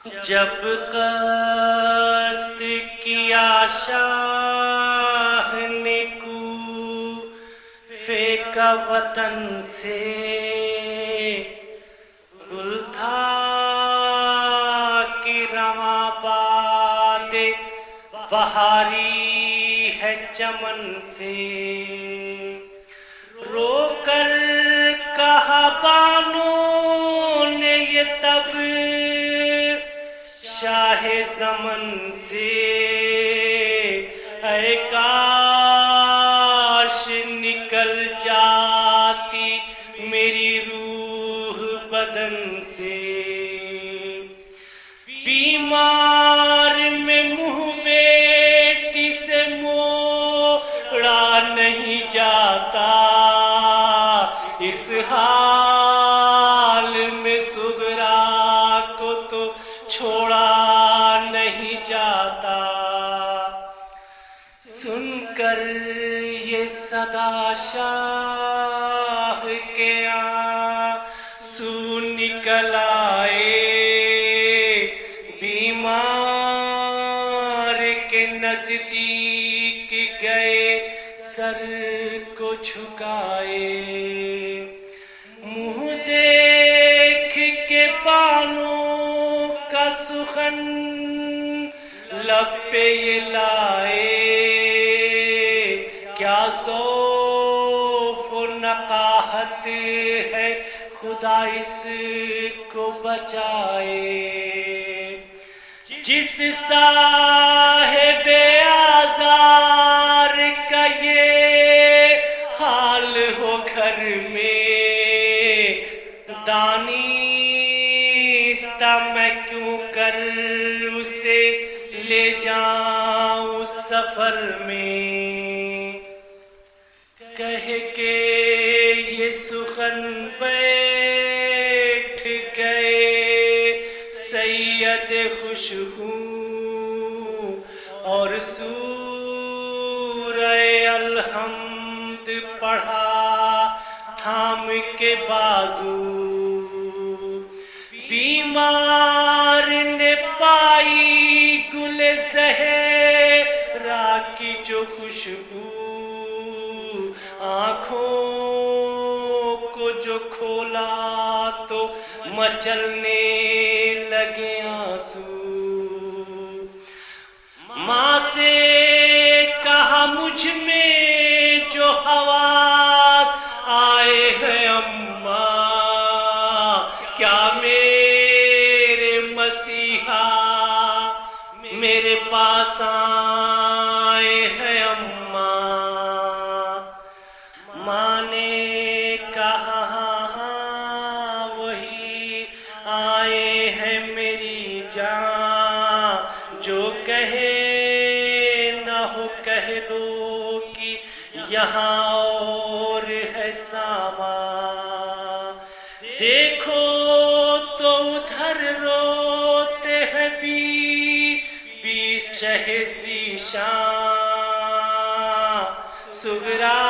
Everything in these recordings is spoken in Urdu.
جب قصد کیا شاہ نے کو پھینکا وطن سے، گل تھا کہ رواں باد بہاری ہے چمن سے، رو کر کہا بانوں نے یہ تب شاہ زمن سے، اے کاش نکل جاتی میری روح بدن سے، بیمار میں منہ بیٹی سے موڑا نہیں جاتا، اس حال میں صغرا کو تو چھوڑا نہیں جاتا، سن کر یہ صدا شاہ کے آنسو نکل آئے، بیمار کے نزدیک گئے سر کو جھکائے، منہ دیکھ کے بانوں کا سخن لب پہ یہ لائے، کیا ذوق و نقاہت ہے خدا اس کو بچائے، جس صاحب آزار کا یہ حال ہو گھر میں، دانستہ میں کیوں کر اسے لے جاؤں سفر میں، کہہ کے یہ سخن بیٹھ گئے سید خوشبو اور سورہ الحمد پڑھا تھام کے بازو، بیمار نے پائی گل زہرا کی جو خوشبو، آنکھوں کو جو کھولا تو مچلنے لگے آنسو، ماں سے کہا مجھ میں جو حواس آئے ہیں اماں، کیا میرے مسیحا میرے پاس آئے ہیں اماں، ماں نے کہا ہاں وہی آئے ہیں میری جان، جو کہے نہ ہو کہہ دو کہ یہاں اور ہے سامان، دیکھو تو ادھر روتے ہیں بی شہ ذیشان، صغرا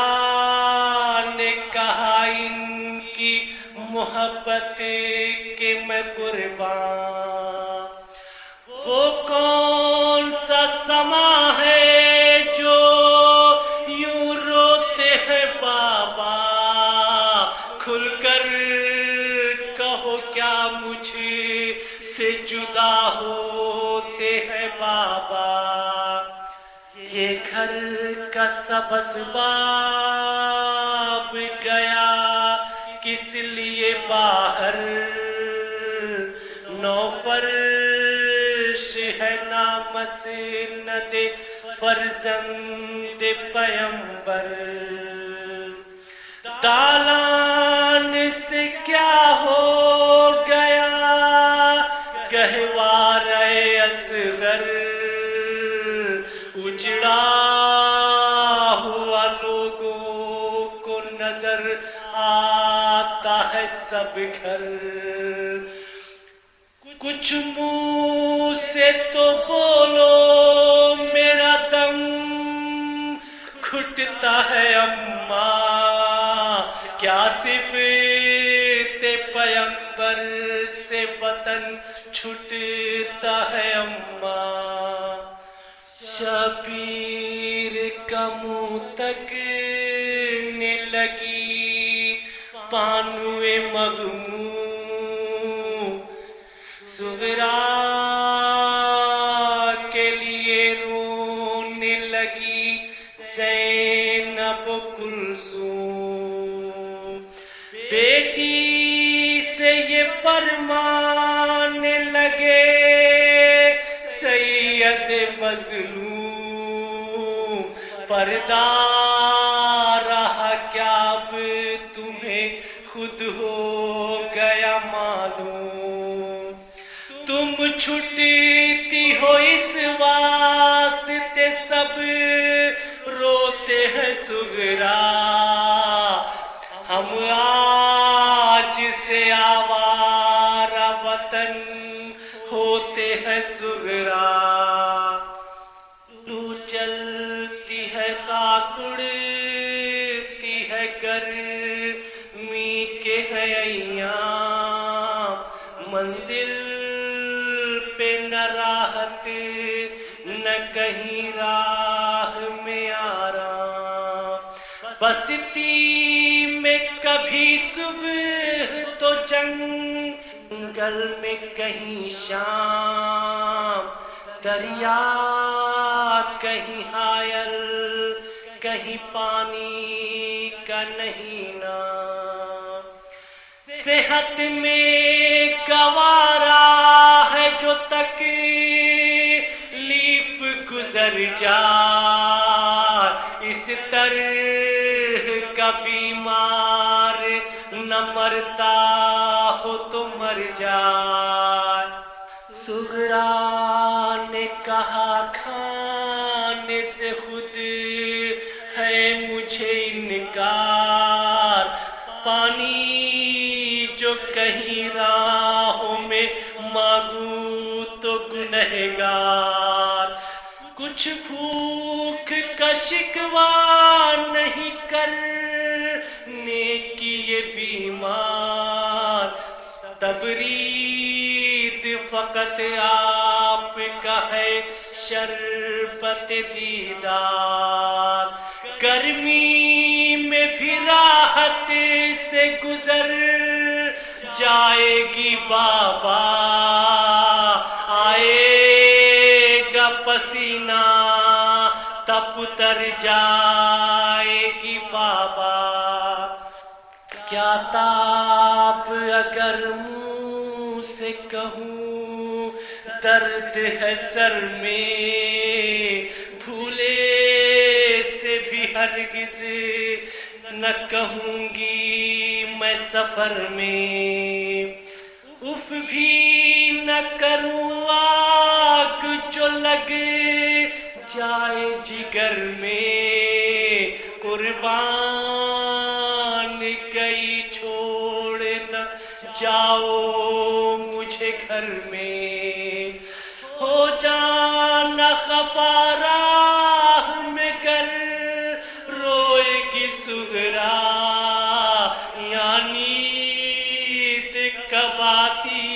نے کہا ان کی محبت کے میں قربان، وہ کون سا سما ہے جو یوں روتے ہیں بابا، کھل کر کہو کیا مجھ سے جدا ہوتے ہیں بابا، یہ گھر کا سبز باب گیا کس لیے باہر، نو فرش ہے نامسند فرزند پیمبر، دالان سے کیا ہو گیا گہوارہ اصغر، اجڑا ہوا لوگوں کو نظر آتا ہے سب گھر، کچھ منہ سے تو بولو میرا دم گھٹتا ہے اماں، کیا صفت پیمبر سے وطن چھٹتا ہے اماں، شبیر کا منہ تکنے لگی پانوے مغموم، صغرا کے لیے رونے لگی زینب و کلثوم، بیٹی سے یہ فرمانے لگے سید مظلوم، پردہ رہا کیا اب تمہیں خود ہو گیا معلوم، تم چھٹتی ہو اس واسطے سب روتے ہیں صغرا، ہم آج سے آوارہ وطن ہوتے ہیں صغرا، لو چلتی ہے خاک اڑتی ہے گرمی کے ہے ایام، منزل پہ نہ راحت نہ کہیں راہ میں آرام، بستی میں کبھی صبح تو جنگل میں کہیں شام، دریا کہیں حائل کہیں پانی کا نہیں نام، صحت میں گوارا ہے جو تکلیف گزر جائے، اس طرح کا بیمار نہ مرتا ہو تو مر جائے، صغرا نے کہا کھانے سے خود ہے مجھے انکار، پانی جو کہیں راہوں میں مانگوں تو گنہگار، کچھ بھوک کا شکوہ نہیں کرنے کی یہ بیمار، تبرید فقط آپ کا ہے شربت دیدار، گرمی میں بھی راحت سے گزر جائے گی بابا، آئے گا پسینہ تب اتر جائے گی بابا، کیا تاب اگر منہ سے کہوں درد ہے سر میں، بھولے سے بھی ہرگز نہ کہوں گی میں سفر میں، اف بھی نہ کروں آگ جو لگ جائے جگر میں، قربان گئی چھوڑ نہ جاؤ مجھے گھر میں، ہو جانا خفا راہ میں گر روئے گی صغرا، یعنی کب آتی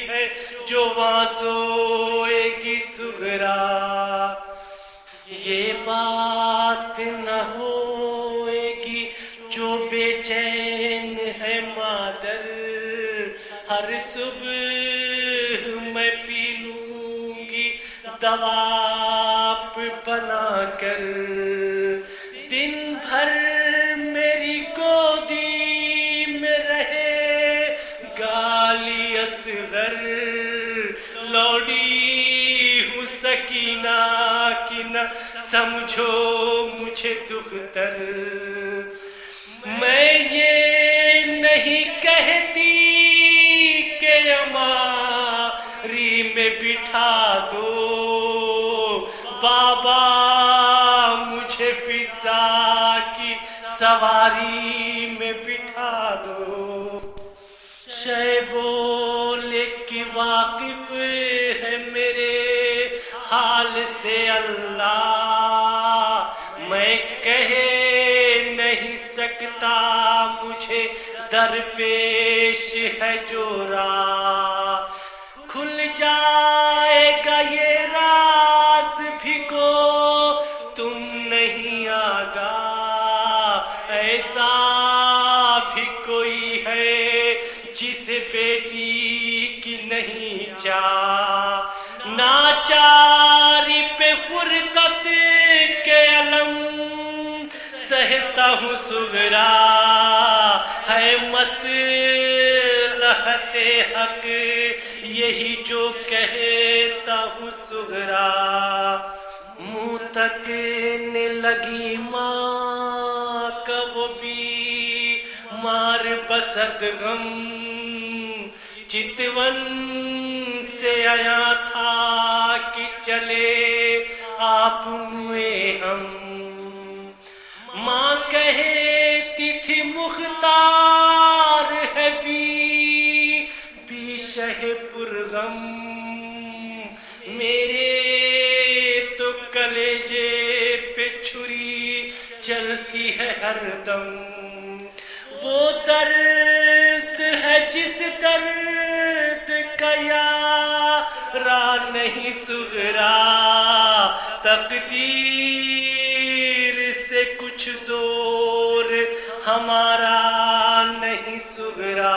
ہے جو وہاں سوئے گی صغرا، یہ بات نہ ہوئے گی جو بے چین ہے مادر، ہر صبح میں پی لوں گی دوا بنا کر، دن بھر میری گودی میں رہے گالی اصغر، لوڑی ہوں سکینہ کی نہ سمجھو مجھے دختر، میں یہ نہیں کہتی کہ ہماری میں بٹھا دو بابا مجھے فضا کی سواری میں بٹھا دو، شے بولے کہ واقف ہے میرے حال سے اللہ، میں کہہ نہیں سکتا مجھے درپیش ہے جو راہ، کھل کھینچا ناچاری پہ فرقت کے علم سہتا ہوں صغرا ہے مصلحت حق یہی جو کہتا ہوں صغرا منہ تک نے لگی ماں کا وہ بھی مار بسد غم چتون سے آیا تھا کہ چلے آپ ہوئے ہم ماں کہتی تھی مختار ہے بی شہ پرغم میرے تو کلیجے پہ چھری چلتی ہے ہر دم وہ درد ہے جس درد کا یارا نہیں صغرا تقدیر سے کچھ زور ہمارا نہیں صغرا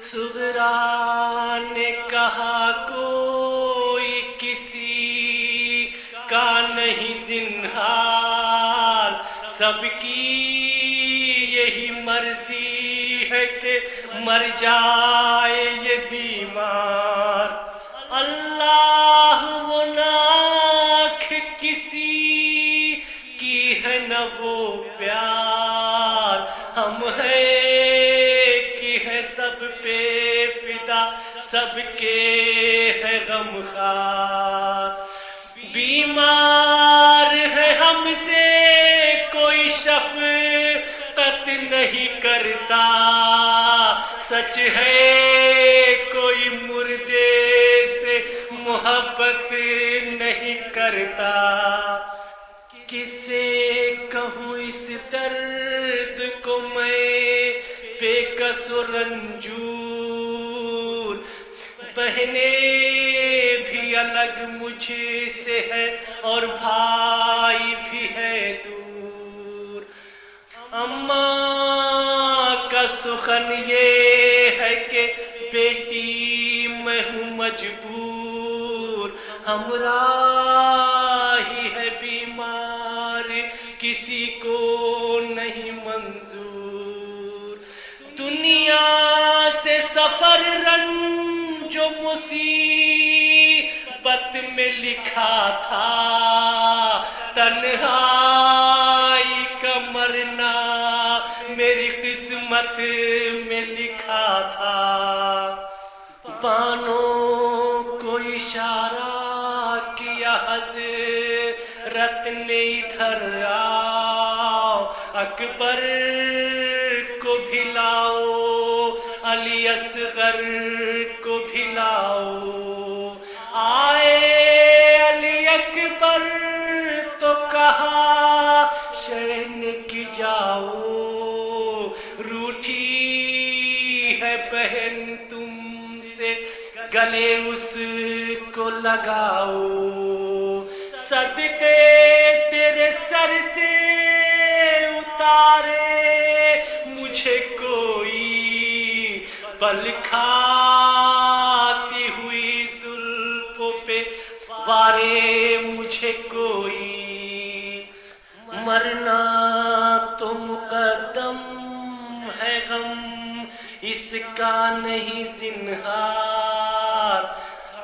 صغرا نے کہا کوئی کسی کا نہیں زنہار سب کی یہی مرضی ہے کہ مر جائے یہ بیمار اللہ وہ ناکھ کسی کی ہے نہ وہ پیار ہم ہیں کہ ہے سب پہ فدا سب کے ہے غمخوار بیمار ہے ہم سے کوئی شفقت نہیں کرتا سچ ہے کوئی مردے سے محبت نہیں کرتا کس سے کہوں اس درد کو میں بے کس و رنجور بہنیں بھی الگ مجھ سے ہے اور بھائی بھی ہے دور اماں کا سخن یہ ہے کہ بیٹی میں ہوں مجبور ہمراہی ہے بیمار کسی کو نہیں منظور دنیا سے سفر رنج و مصیبت میں لکھا تھا تنہائی کا مرنا میری قسمت میں لکھا تھا بانوں کو اشارہ کیا حضرت نے ادھر آؤ اکبر کو بھی لاؤ علی اصغر کو بھی لاؤ آئے علی اکبر تو کہا شین کی جاؤ روٹھی ہے بہن تم سے گلے اس کو لگاؤ صدقے تیرے سر سے اتارے مجھے کوئی بل کھاتی ہوئی زلفوں پہ وارے مجھے کوئی مرنا تو مقدم ہے غم اس کا نہیں زنہار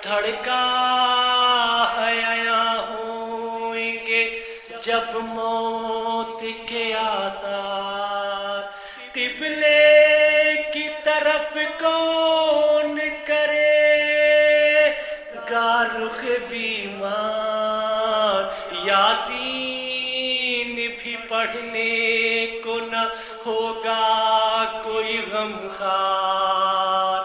دھڑکا ہے آیا ہوئیں گے جب موت کے آثار قبلے کی طرف کون کرے گا رخ بیمار یاسین بھی پڑھنے کو نہ ہوگا کوئی غمخوار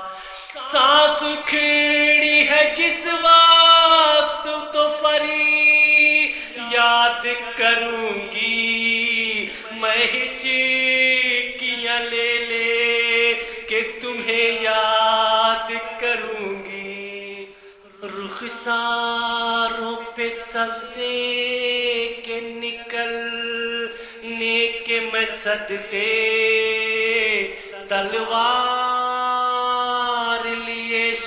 سانس کھڑی ہے جس وقت تو فریاد کروں گی میں ہچکیاں لے لے کہ تمہیں یاد کروں گی رخساروں پہ سبزے کے نکلنے کے میں صدقے تلوار لیے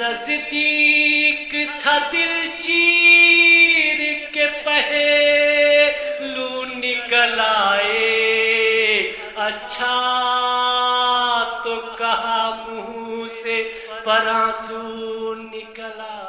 نزدیک تھا دل چیر کے پہلو نکل آئے، اچھا تو کہا منہ سے پر آنسو نکل آئے۔